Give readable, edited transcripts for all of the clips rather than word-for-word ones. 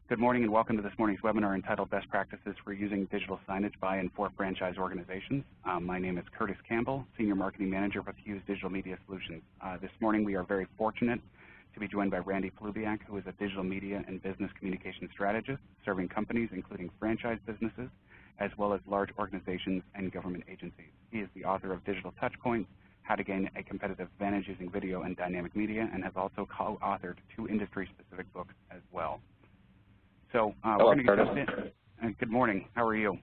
Good morning and welcome to this morning's webinar entitled Best Practices for Using Digital Signage by and for Franchise Organizations. My name is Curtis Campbell, Senior Marketing Manager with Hughes Digital Media Solutions. This morning we are very fortunate to be joined by Randy Polubiak, who is a digital media and business communication strategist serving companies including franchise businesses as well as large organizations and government agencies. He is the author of Digital Touchpoints, How to Gain a Competitive Advantage Using Video and Dynamic Media, and has also co-authored 2 industry-specific books as well. So we're going to get started. Good morning. How are you?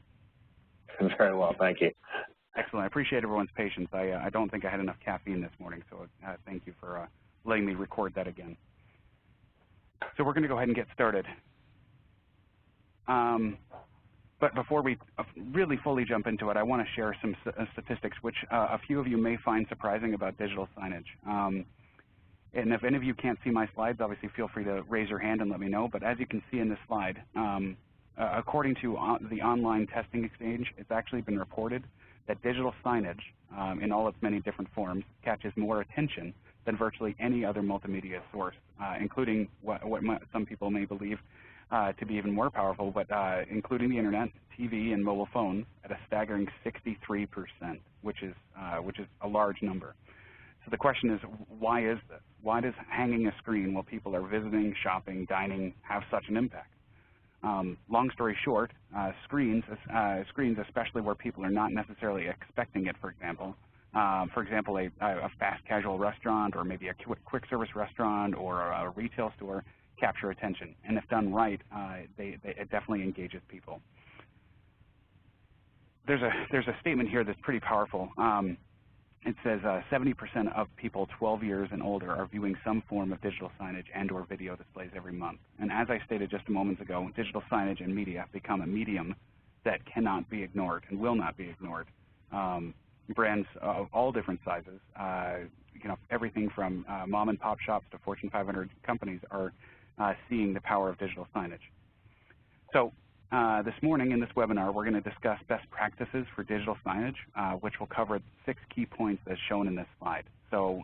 Very well, thank you. Excellent. I appreciate everyone's patience. I don't think I had enough caffeine this morning, so thank you for letting me record that again. So we're going to go ahead and get started. But before we really fully jump into it, I want to share some statistics which a few of you may find surprising about digital signage. And if any of you can't see my slides, obviously feel free to raise your hand and let me know. But as you can see in this slide, according to the online testing exchange, it's actually been reported that digital signage in all its many different forms catches more attention than virtually any other multimedia source, including what some people may believe to be even more powerful, but including the internet, TV, and mobile phones at a staggering 63%, which is a large number. So the question is, why is this? Why does hanging a screen while people are visiting, shopping, dining have such an impact? Long story short, screens, especially where people are not necessarily expecting it, for example, a fast casual restaurant or maybe a quick service restaurant or a retail store, capture attention. And if done right, it definitely engages people. There's a statement here that's pretty powerful. It says 70% of people 12 years and older are viewing some form of digital signage and or video displays every month. And as I stated just a moment ago, digital signage and media have become a medium that cannot be ignored and will not be ignored. Brands of all different sizes, everything from mom and pop shops to Fortune 500 companies are seeing the power of digital signage. So this morning in this webinar, we're going to discuss best practices for digital signage, which will cover 6 key points as shown in this slide. So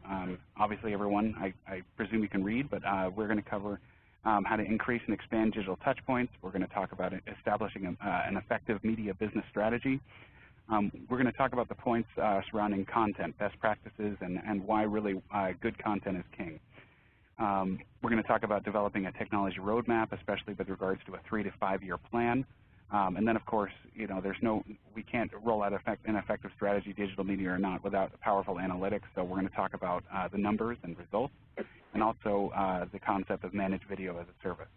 obviously, everyone, I presume you can read, but we're going to cover how to increase and expand digital touch points. We're going to talk about establishing an effective media business strategy. We're going to talk about the points surrounding content, best practices, and why really good content is king. We're going to talk about developing a technology roadmap, especially with regards to a 3- to 5-year plan. And then, of course, we can't roll out an effective strategy, digital media or not, without powerful analytics. So we're going to talk about the numbers and results, and also the concept of managed video as a service.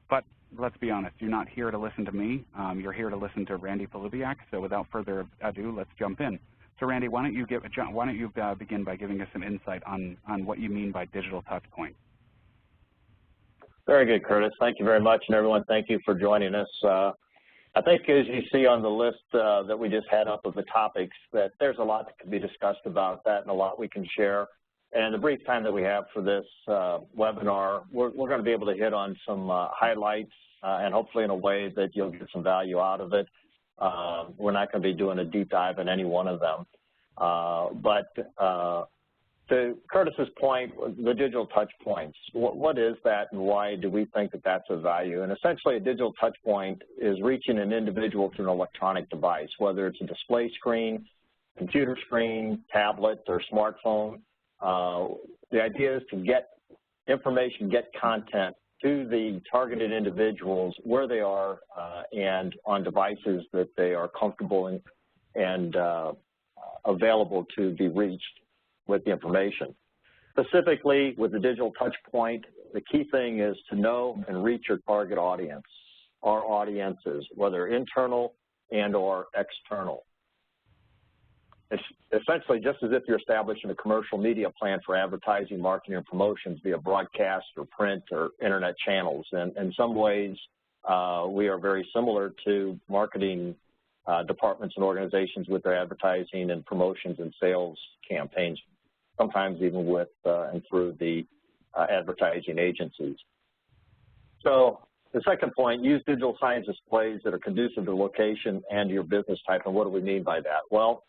But let's be honest, you're not here to listen to me. You're here to listen to Randy Polubiak. So without further ado, let's jump in. So Randy, why don't you begin by giving us some insight on what you mean by digital touch points? Very good, Curtis. Thank you very much, and everyone, thank you for joining us. I think as you see on the list that we just had up of the topics, that there's a lot that can be discussed about that and a lot we can share. And the brief time that we have for this webinar, we're going to be able to hit on some highlights and hopefully in a way that you'll get some value out of it. We're not going to be doing a deep dive in any one of them. To Curtis's point, the digital touch points, what is that and why do we think that that's of value? And essentially a digital touch point is reaching an individual through an electronic device, whether it's a display screen, computer screen, tablet, or smartphone. The idea is to get information, get content to the targeted individuals where they are and on devices that they are comfortable in and available to be reached with the information. Specifically, with the digital touch point, the key thing is to know and reach your target audience, our audiences, whether internal and or external. It's essentially just as if you're establishing a commercial media plan for advertising, marketing, and promotions via broadcast or print or internet channels. And in some ways, we are very similar to marketing departments and organizations with their advertising and promotions and sales campaigns, sometimes even with and through the advertising agencies. So the second point, use digital signage displays that are conducive to location and your business type. And what do we mean by that? Well,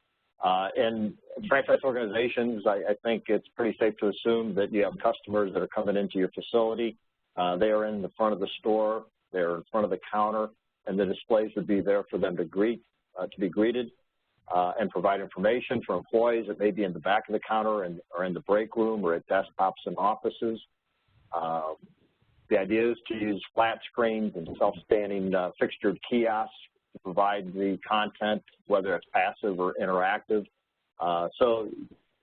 in franchise organizations, I think it's pretty safe to assume that you have customers that are coming into your facility. They are in the front of the store They're in front of the counter, and the displays would be there for them to be greeted and provide information for employees that may be in the back of the counter or in the break room or at desktops in offices. The idea is to use flat screens and self-standing fixtured kiosks to provide the content, whether it's passive or interactive. So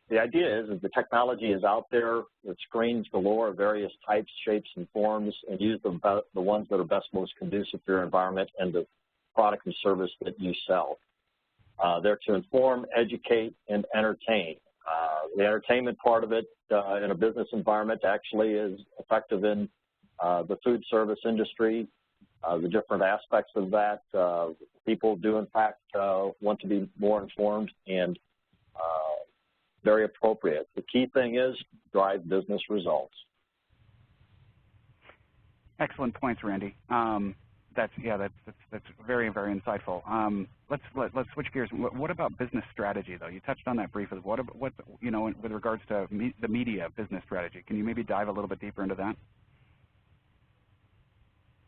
the idea is that the technology is out there with screens galore of various types, shapes, and forms, and use the ones that are best most conducive to your environment and the product and service that you sell. They're to inform, educate, and entertain. The entertainment part of it in a business environment actually is effective in the food service industry, the different aspects of that. People do, in fact, want to be more informed and very appropriate. The key thing is drive business results. Excellent points, Randy. That's very, very insightful. Let's switch gears. What about business strategy, though? You touched on that briefly. What you know, with regards to the media business strategy? Can you maybe dive a little bit deeper into that?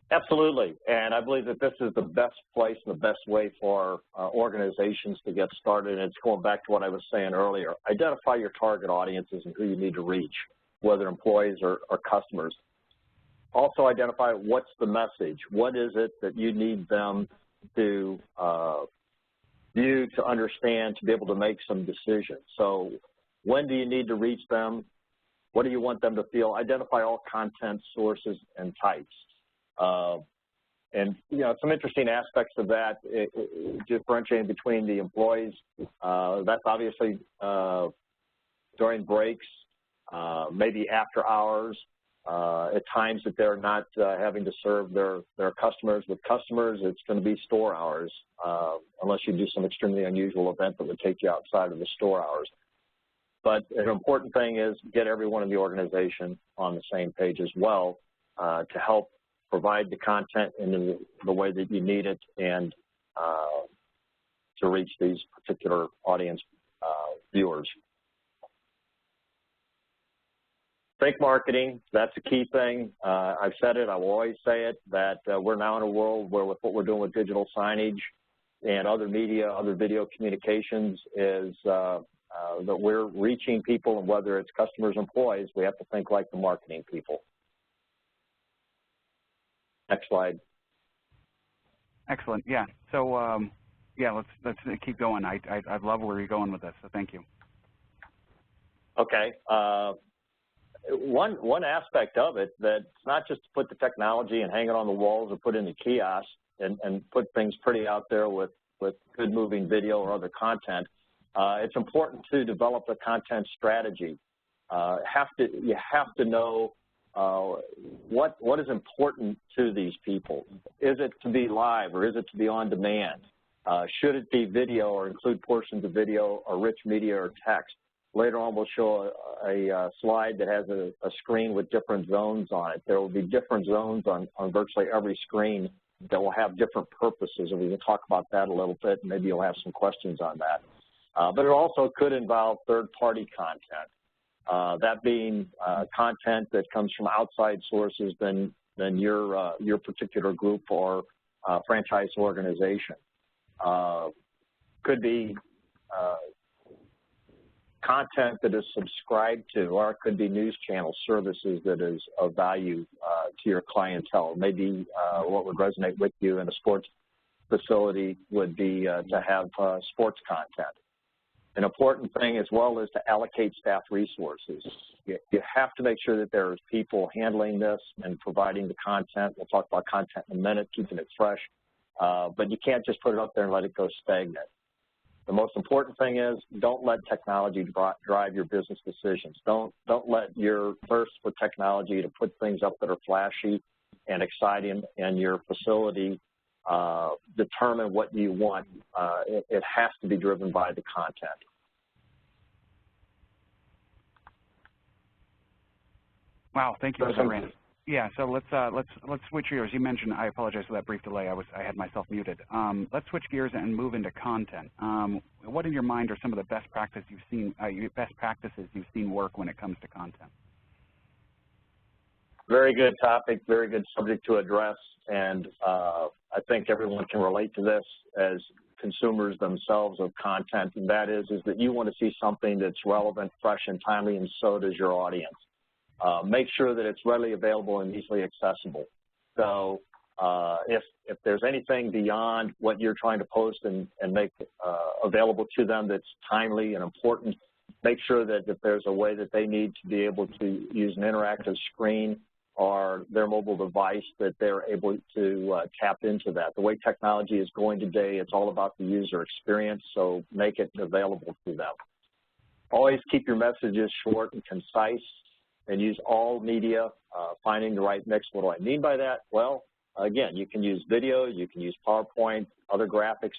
Absolutely, and I believe that this is the best place and the best way for organizations to get started, and it's going back to what I was saying earlier. Identify your target audiences and who you need to reach, whether employees or customers. Also identify what's the message. What is it that you need them to view, to understand, to be able to make some decisions. So when do you need to reach them? What do you want them to feel? Identify all content sources and types. And, you know, some interesting aspects of that, differentiating between the employees, that's obviously during breaks, maybe after hours, at times that they're not having to serve their customers. With customers, it's going to be store hours, unless you do some extremely unusual event that would take you outside of the store hours. But an important thing is get everyone in the organization on the same page as well to help provide the content in the way that you need it and to reach these particular audience viewers. Think marketing, that's a key thing. I've said it, I will always say it, that we're now in a world where with what we're doing with digital signage and other media, other video communications is that we're reaching people, and whether it's customers or employees, we have to think like the marketing people. Next slide. Excellent. Yeah. So yeah, let's keep going. I love where you're going with this. So thank you. Okay. One aspect of it that's not just to put the technology and hang it on the walls or put it in the kiosks and put things pretty out there with good moving video or other content. It's important to develop a content strategy. You have to know what is important to these people. Is it to be live or is it to be on demand? Should it be video or include portions of video or rich media or text? Later on, we'll show a slide that has a screen with different zones on it. There will be different zones on virtually every screen that will have different purposes, and we can talk about that a little bit, and maybe you'll have some questions on that. But it also could involve third-party content, that being content that comes from outside sources than your particular group or franchise organization. Could be content that is subscribed to, or it could be news channel services that is of value to your clientele. Maybe what would resonate with you in a sports facility would be to have sports content. An important thing as well is to allocate staff resources. You have to make sure that there's people handling this and providing the content. We'll talk about content in a minute, keeping it fresh. But you can't just put it up there and let it go stagnant. The most important thing is don't let technology drive your business decisions. Don't let your thirst for technology to put things up that are flashy and exciting in your facility determine what you want. It has to be driven by the content. Wow, thank you for that, Randy. Yeah, so let's switch gears. You mentioned, I apologize for that brief delay. I had myself muted. Let's switch gears and move into content. What in your mind are some of the best practices you've seen work when it comes to content? Very good topic, very good subject to address, and I think everyone can relate to this as consumers themselves of content, and that is that you want to see something that's relevant, fresh, and timely, and so does your audience. Make sure that it's readily available and easily accessible. So if there's anything beyond what you're trying to post and make available to them that's timely and important, make sure that if there's a way that they need to be able to use an interactive screen or their mobile device, that they're able to tap into that. The way technology is going today, it's all about the user experience, so make it available to them. Always keep your messages short and concise, and use all media, finding the right mix. What do I mean by that? Well, again, you can use video, you can use PowerPoint, other graphics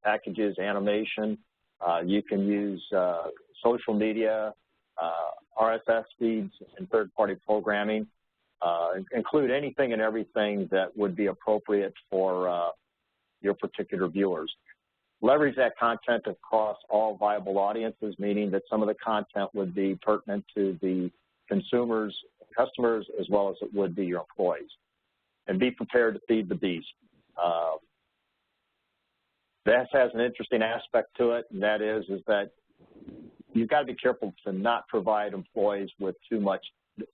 packages, animation. You can use social media, RSS feeds, and third-party programming. Include anything and everything that would be appropriate for your particular viewers. Leverage that content across all viable audiences, meaning that some of the content would be pertinent to the consumers, customers, as well as it would be your employees. And be prepared to feed the beast. That has an interesting aspect to it, and that is that you've got to be careful to not provide employees with too much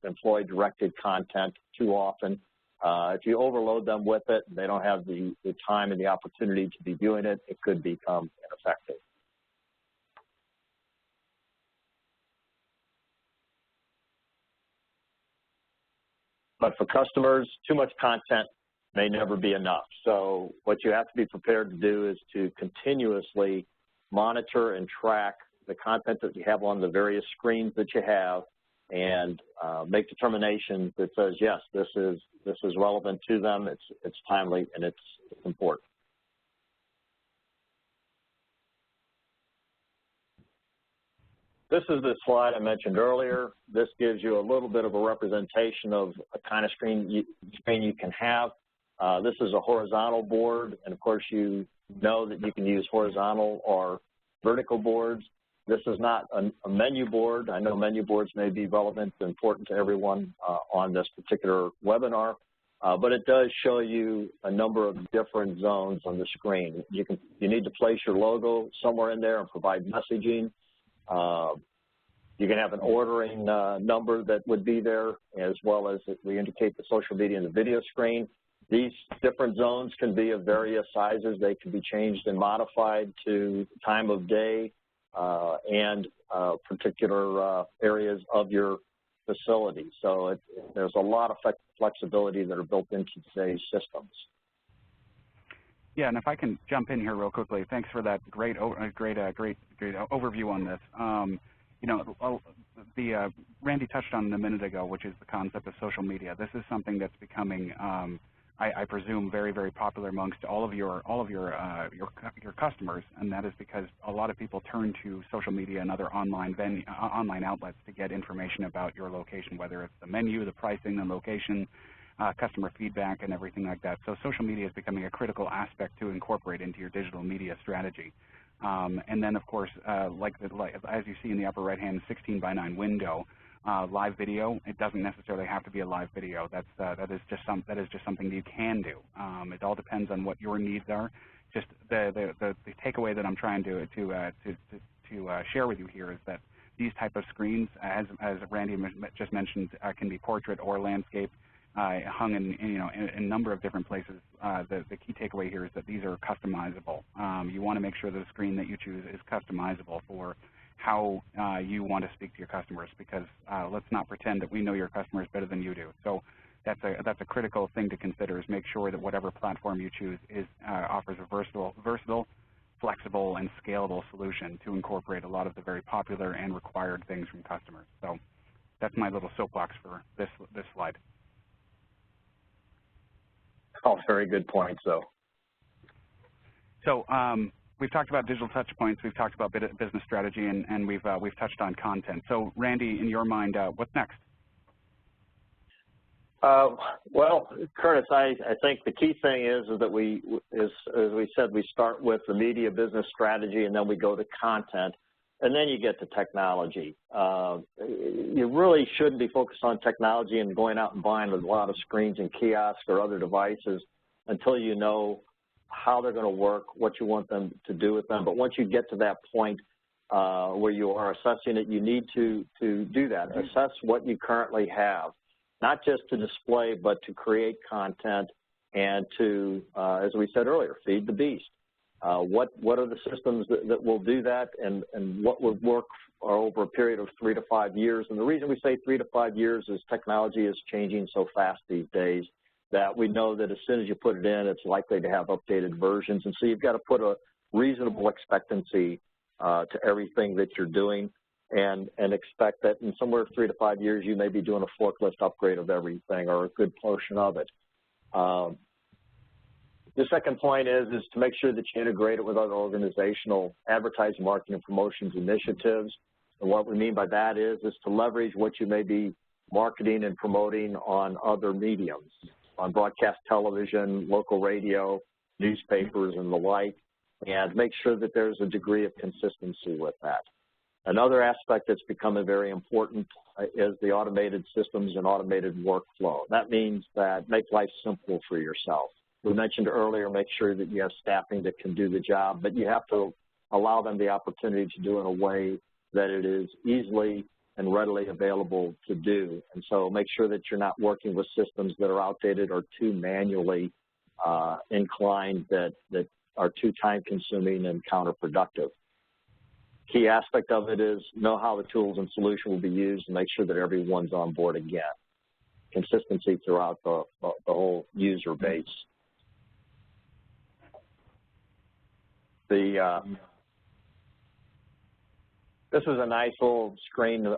employee-directed content too often. If you overload them with it, they don't have the time and the opportunity to be viewing it, it could become ineffective. But for customers, too much content may never be enough. So what you have to be prepared to do is to continuously monitor and track the content that you have on the various screens that you have, and make determinations that says, yes, this is relevant to them, it's timely, and it's important. This is the slide I mentioned earlier. This gives you a little bit of a representation of a kind of screen you can have. This is a horizontal board, and of course you know that you can use horizontal or vertical boards. This is not a menu board. I know menu boards may be relevant and important to everyone on this particular webinar, but it does show you a number of different zones on the screen. You need to place your logo somewhere in there and provide messaging. You can have an ordering number that would be there, as well as we indicate the social media and the video screen. These different zones can be of various sizes. They can be changed and modified to time of day and particular areas of your facility. So there's a lot of flexibility that are built into today's systems. Yeah, and if I can jump in here real quickly, thanks for that great overview on this. You know, Randy touched on it a minute ago, which is the concept of social media. This is something that's becoming, I presume, very, very popular amongst all of your customers, and that is because a lot of people turn to social media and other online outlets to get information about your location, whether it's the menu, the pricing, the location, customer feedback, and everything like that. So social media is becoming a critical aspect to incorporate into your digital media strategy. And then, of course, as you see in the upper right-hand 16:9 window, live video. It doesn't necessarily have to be a live video. That is just something that you can do. It all depends on what your needs are. Just the takeaway that I'm trying to share with you here is that these type of screens, as Randy just mentioned, can be portrait or landscape, hung in a number of different places. The key takeaway here is that these are customizable. You want to make sure that the screen that you choose is customizable for how you want to speak to your customers, because let's not pretend that we know your customers better than you do. So that's a critical thing to consider, is make sure that whatever platform you choose offers a versatile, flexible, and scalable solution to incorporate a lot of the very popular and required things from customers. So that's my little soapbox for this slide. Oh, very good points, though. So we've talked about digital touch points, we've talked about business strategy, and we've touched on content. So Randy, in your mind, what's next? Well, Curtis, I think the key thing is that as we said, we start with the media business strategy, and then we go to content. and then you get to technology. You really shouldn't be focused on technology and going out and buying a lot of screens and kiosks or other devices until you know how they're going to work, what you want them to do with them. But once you get to that point where you are assessing it, you need to do that. Assess what you currently have, not just to display, but to create content and to, as we said earlier, feed the beast. What are the systems that will do that, and what would work over a period of 3 to 5 years? And the reason we say 3 to 5 years is technology is changing so fast these days that we know that as soon as you put it in, it's likely to have updated versions. And so you've got to put a reasonable expectancy to everything that you're doing, and expect that in somewhere 3 to 5 years you may be doing a forklift upgrade of everything or a good portion of it. The second point is to make sure that you integrate it with other organizational advertising, marketing, and promotions initiatives. And what we mean by that is to leverage what you may be marketing and promoting on other mediums, on broadcast television, local radio, newspapers, and the like, and make sure that there's a degree of consistency with that. Another aspect that's becoming very important is the automated systems and automated workflow. That means that make life simple for yourself. We mentioned earlier, make sure that you have staffing that can do the job, but you have to allow them the opportunity to do it in a way that it is easily and readily available to do. And so make sure that you're not working with systems that are outdated or too manually inclined, that are too time-consuming and counterproductive. Key aspect of it is know how the tools and solution will be used and make sure that everyone's on board again. Consistency throughout the whole user base. This is a nice little screen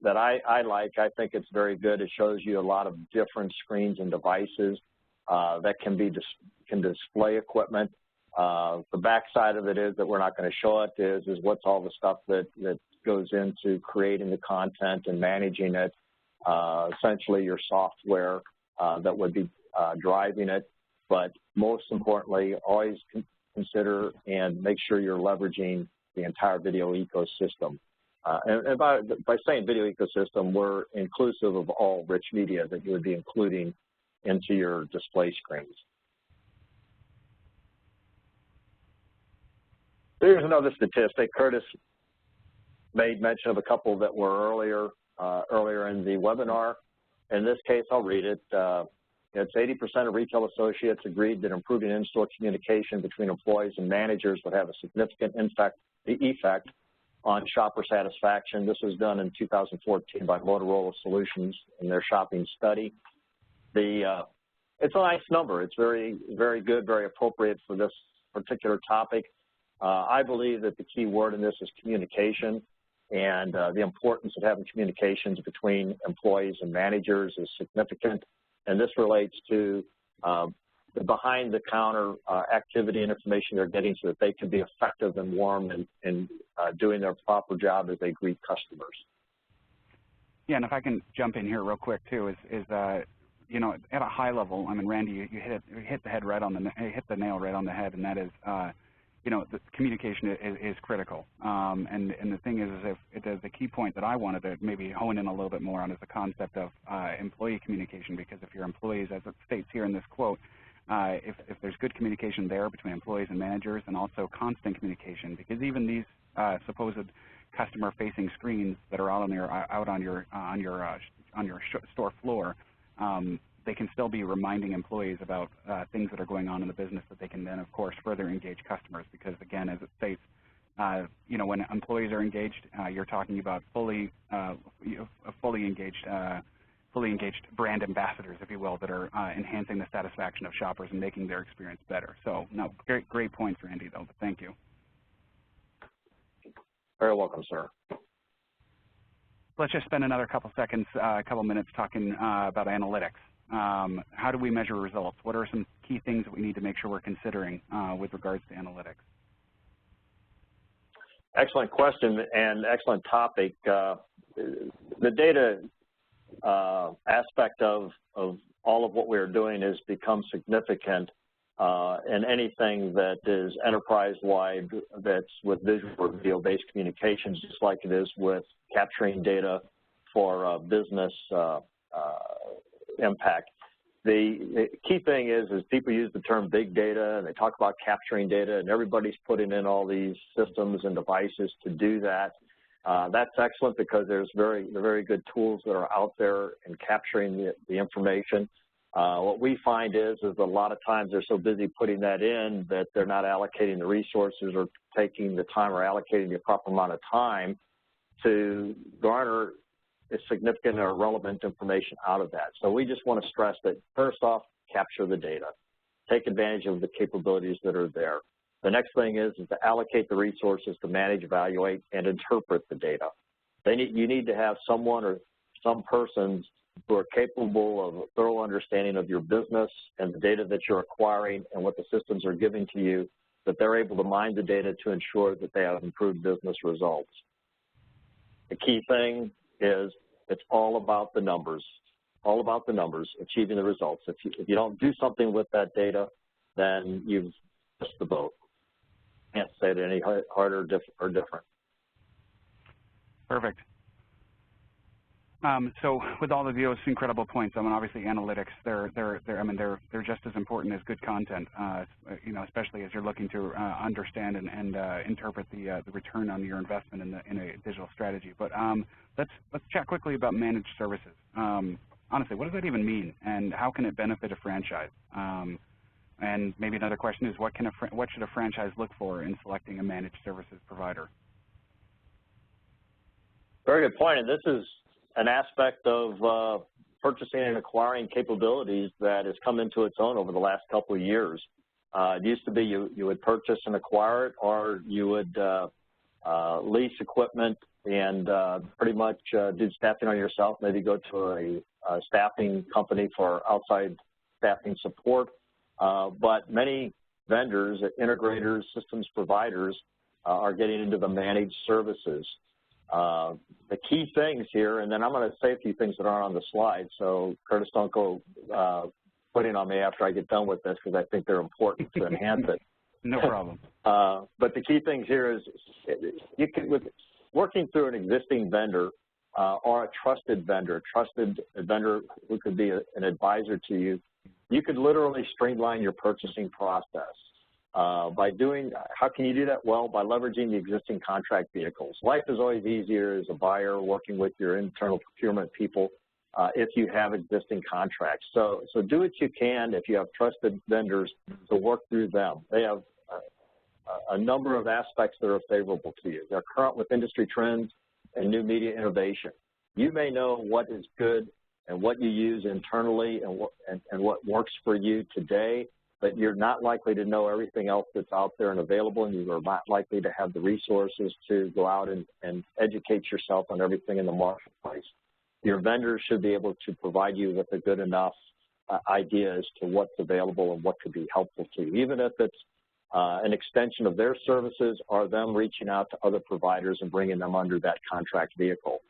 that I like. I think it's very good. It shows you a lot of different screens and devices that can display equipment. The back side of it is that we're not going to show it is what's all the stuff that goes into creating the content and managing it, essentially your software that would be driving it. But most importantly, always consider and make sure you're leveraging the entire video ecosystem. And by saying video ecosystem, we're inclusive of all rich media that you would be including into your display screens. Here's another statistic. Curtis made mention of a couple that were earlier in the webinar. In this case, I'll read it. It's 80% of retail associates agreed that improving in-store communication between employees and managers would have a significant effect on shopper satisfaction. This was done in 2014 by Motorola Solutions in their shopping study. It's a nice number. It's very, very good, very appropriate for this particular topic. I believe that the key word in this is communication, and the importance of having communications between employees and managers is significant. And this relates to the behind-the-counter activity and information they're getting so that they can be effective and warm and doing their proper job as they greet customers. Yeah, and if I can jump in here real quick too, you know, at a high level, I mean, Randy, you hit the nail right on the head, and that is, you know, the communication is critical. And the thing is if the key point that I wanted to maybe hone in a little bit more on is the concept of employee communication, because if your employees, as it states here in this quote, if there's good communication there between employees and managers, and also constant communication, because even these supposed customer-facing screens that are out on your store floor, they can still be reminding employees about things that are going on in the business that they can then, of course, further engage customers. Because again, as it states, you know, when employees are engaged, you're talking about fully engaged brand ambassadors, if you will, that are enhancing the satisfaction of shoppers and making their experience better. So, no, great points, Randy, though. But thank you. Very welcome, sir. Let's just spend another couple minutes talking about analytics. How do we measure results? What are some key things that we need to make sure we're considering with regards to analytics? Excellent question and excellent topic. The data aspect of all of what we're doing has become significant and anything that is enterprise-wide that's with visual or video-based communications, just like it is with capturing data for business impact. The key thing is people use the term big data, and they talk about capturing data, and everybody's putting in all these systems and devices to do that. That's excellent because there's very good tools that are out there in capturing the information. What we find is a lot of times they're so busy putting that in that they're not allocating the resources or taking the time or allocating the proper amount of time to garner significant or relevant information out of that. So we just want to stress that, first off, capture the data. Take advantage of the capabilities that are there. The next thing is to allocate the resources to manage, evaluate, and interpret the data. You need to have someone or some persons who are capable of a thorough understanding of your business and the data that you're acquiring and what the systems are giving to you, that they're able to mine the data to ensure that they have improved business results. The key thing is it's all about the numbers, achieving the results. If you don't do something with that data, then you've missed the boat. Can't say it any harder or different. Perfect. So with all of those incredible points, I mean, obviously analytics, they're just as important as good content, you know, especially as you're looking to understand and interpret the return on your investment in a digital strategy. But let's chat quickly about managed services. Honestly, what does that even mean, and how can it benefit a franchise? And maybe another question is, what should a franchise look for in selecting a managed services provider? Very good point, and this is an aspect of purchasing and acquiring capabilities that has come into its own over the last couple of years. It used to be you would purchase and acquire it, or you would lease equipment and pretty much do staffing on yourself, maybe go to a staffing company for outside staffing support. But many vendors, integrators, systems providers are getting into the managed services. The key things here, and then I'm going to say a few things that aren't on the slide, so Curtis, don't go putting on me after I get done with this, because I think they're important to enhance it. No problem. But the key things here is with working through an existing vendor or a trusted vendor who could be an advisor to you, you could literally streamline your purchasing process. How can you do that? Well, by leveraging the existing contract vehicles. Life is always easier as a buyer working with your internal procurement people if you have existing contracts. So do what you can if you have trusted vendors to work through them. They have a number of aspects that are favorable to you. They're current with industry trends and new media innovation. You may know what is good and what you use internally and what works for you today, but you're not likely to know everything else that's out there and available, and you are not likely to have the resources to go out and educate yourself on everything in the marketplace. Your vendors should be able to provide you with a good enough idea as to what's available and what could be helpful to you, even if it's an extension of their services or them reaching out to other providers and bringing them under that contract vehicle.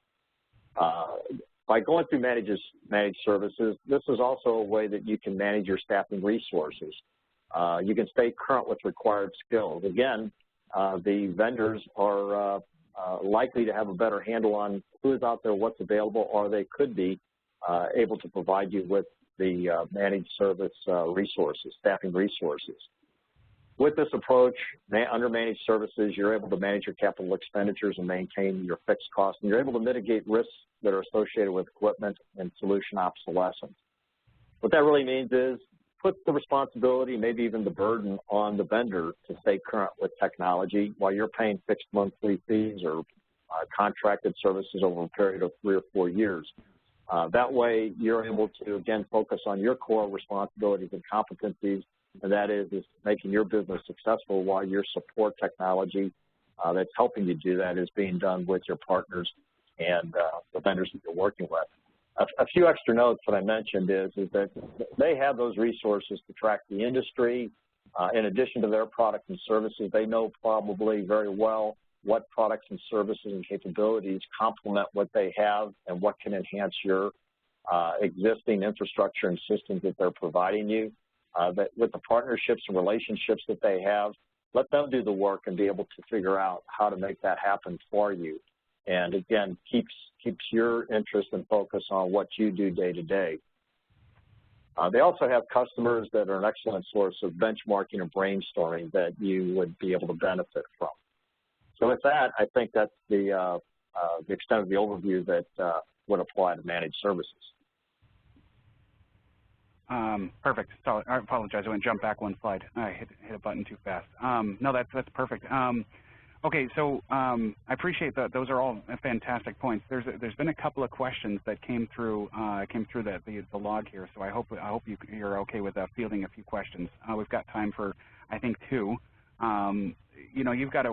By going through managed services, this is also a way that you can manage your staffing resources. You can stay current with required skills. Again, the vendors are likely to have a better handle on who is out there, what's available, or they could be able to provide you with the managed service resources, staffing resources. With this approach, under managed services, you're able to manage your capital expenditures and maintain your fixed costs, and you're able to mitigate risks that are associated with equipment and solution obsolescence. What that really means is put the responsibility, maybe even the burden, on the vendor to stay current with technology while you're paying fixed monthly fees or contracted services over a period of 3 or 4 years. That way, you're able to, again, focus on your core responsibilities and competencies, and that is making your business successful while your support technology that's helping you do that is being done with your partners and the vendors that you're working with. A few extra notes that I mentioned is that they have those resources to track the industry. In addition to their products and services, they know probably very well what products and services and capabilities complement what they have and what can enhance your existing infrastructure and systems that they're providing you. that with the partnerships and relationships that they have, let them do the work and be able to figure out how to make that happen for you. And again, keeps your interest and focus on what you do day to day. They also have customers that are an excellent source of benchmarking and brainstorming that you would be able to benefit from. So with that, I think that's the extent of the overview that would apply to managed services. Perfect. So I apologize. I went jump back one slide. I hit a button too fast. No, that's perfect. Okay, so I appreciate that. Those are all fantastic points. There's been a couple of questions that came through the log here. So I hope you're okay with fielding a few questions. We've got time for I think 2. You know, you've got a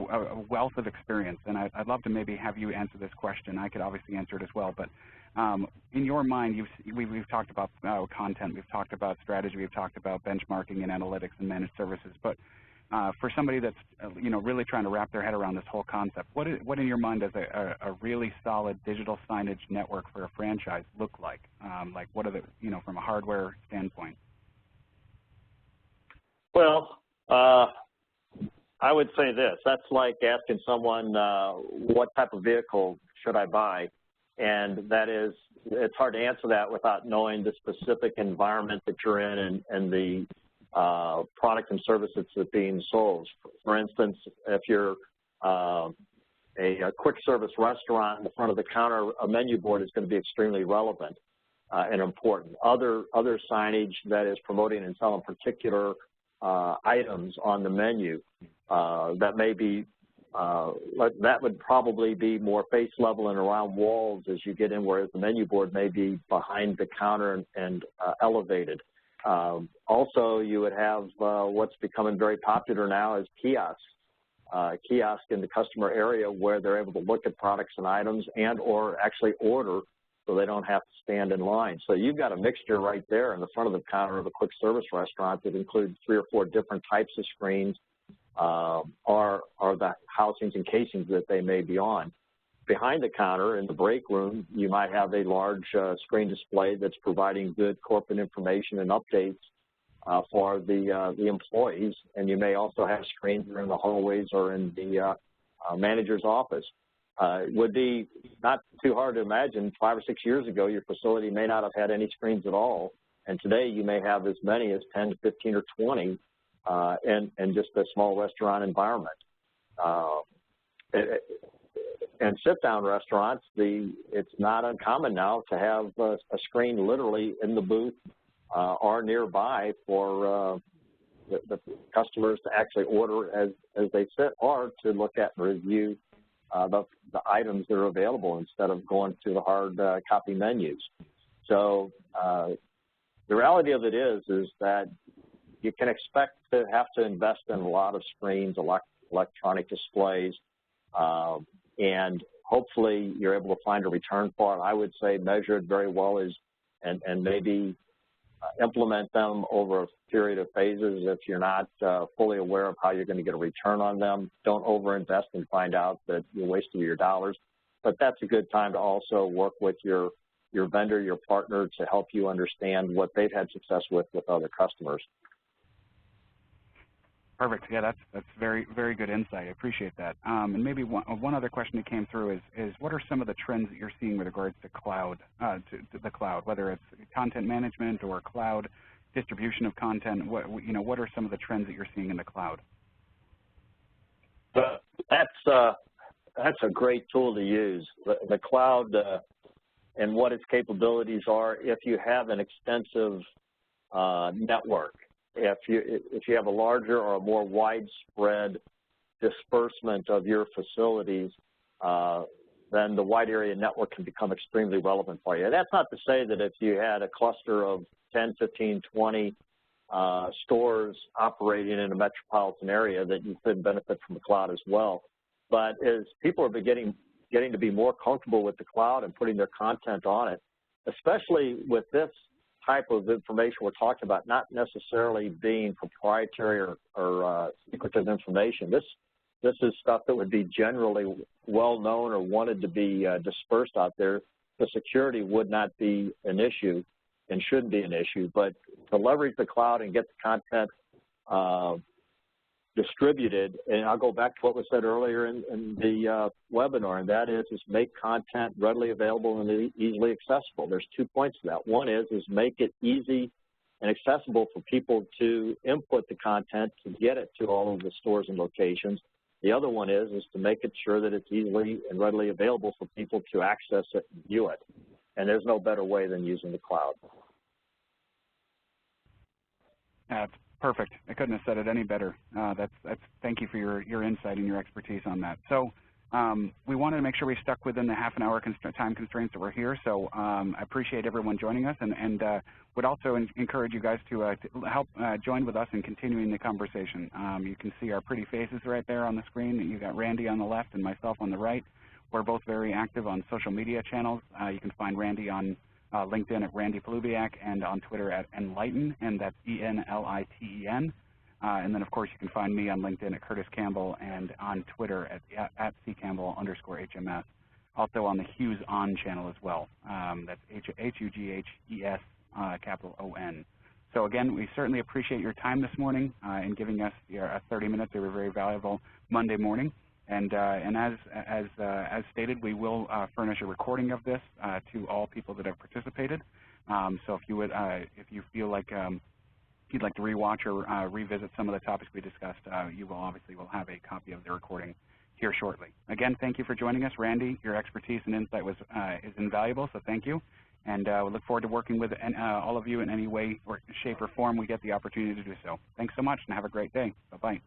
wealth of experience, and I'd love to maybe have you answer this question. I could obviously answer it as well, but in your mind, we've talked about content, we've talked about strategy, we've talked about benchmarking and analytics and managed services, but for somebody that's you know, really trying to wrap their head around this whole concept, what in your mind does a really solid digital signage network for a franchise look like? Like what are the, you know, from a hardware standpoint? Well, I would say this. That's like asking someone what type of vehicle should I buy, and that is, it's hard to answer that without knowing the specific environment that you're in and the product and services that's being sold. For instance, if you're a quick service restaurant, in the front of the counter, a menu board is going to be extremely relevant and important. Other signage that is promoting and selling particular items on the menu that may be that would probably be more face level and around walls as you get in, whereas the menu board may be behind the counter and elevated. Also, you would have what's becoming very popular now is kiosks. Kiosk in the customer area where they're able to look at products and items and or actually order so they don't have to stand in line. So you've got a mixture right there in the front of the counter of a quick service restaurant that includes 3 or 4 different types of screens or the housings and casings that they may be on. Behind the counter in the break room, you might have a large screen display that's providing good corporate information and updates for the employees, and you may also have screens that are in the hallways or in the manager's office. It would be not too hard to imagine 5 or 6 years ago your facility may not have had any screens at all, and today you may have as many as 10 to 15 or 20 in just a small restaurant environment. And sit-down restaurants, it's not uncommon now to have a screen literally in the booth or nearby for the customers to actually order as they sit or to look at and review the items that are available instead of going to the hard copy menus. So the reality of it is that you can expect to have to invest in a lot of screens, electronic displays, and hopefully you're able to find a return for it. I would say measure it very well and maybe implement them over a period of phases. If you're not fully aware of how you're going to get a return on them, don't overinvest and find out that you're wasting your dollars. But that's a good time to also work with your vendor, your partner, to help you understand what they've had success with other customers. Perfect. Yeah, that's very, very good insight. I appreciate that. And maybe one other question that came through is what are some of the trends that you're seeing with regards to cloud, to the cloud, whether it's content management or cloud distribution of content? What are some of the trends that you're seeing in the cloud? That's a great tool to use. The cloud and what its capabilities are. If you have an extensive network. If you have a larger or a more widespread disbursement of your facilities, then the wide area network can become extremely relevant for you. That's not to say that if you had a cluster of 10, 15, 20 stores operating in a metropolitan area that you could benefit from the cloud as well. But as people are getting to be more comfortable with the cloud and putting their content on it, especially with this type of information we're talking about, not necessarily being proprietary or secretive information. This is stuff that would be generally well known or wanted to be dispersed out there. The security would not be an issue. and shouldn't be an issue. But to leverage the cloud and get the content distributed, and I'll go back to what was said earlier in the webinar, and that is make content readily available and easily accessible. There's 2 points to that. One is make it easy and accessible for people to input the content to get it to all of the stores and locations. The other one is to make it sure that it's easily and readily available for people to access it and view it. And there's no better way than using the cloud. That's perfect. I couldn't have said it any better. Thank you for your insight and your expertise on that. So we wanted to make sure we stuck within the half an hour time constraints that we're here. So I appreciate everyone joining us, and would also encourage you guys to help join with us in continuing the conversation. You can see our pretty faces right there on the screen. You got Randy on the left and myself on the right. We're both very active on social media channels. You can find Randy on LinkedIn at Randy Polubiak and on Twitter at Enlighten, and that's ENLITEN. And then, of course, you can find me on LinkedIn at Curtis Campbell and on Twitter at @CCampbell_HMS. Also on the HughesOn channel as well. That's HUGHES capital ON. So again, we certainly appreciate your time this morning in giving us 30 minutes. They were very valuable Monday morning. And as stated, we will furnish a recording of this to all people that have participated. So if you feel like you'd like to rewatch or revisit some of the topics we discussed, you will obviously have a copy of the recording here shortly. Again, thank you for joining us, Randy. Your expertise and insight is invaluable, so thank you. And we look forward to working with all of you in any way, or shape, or form we get the opportunity to do so. Thanks so much, and have a great day. Bye-bye.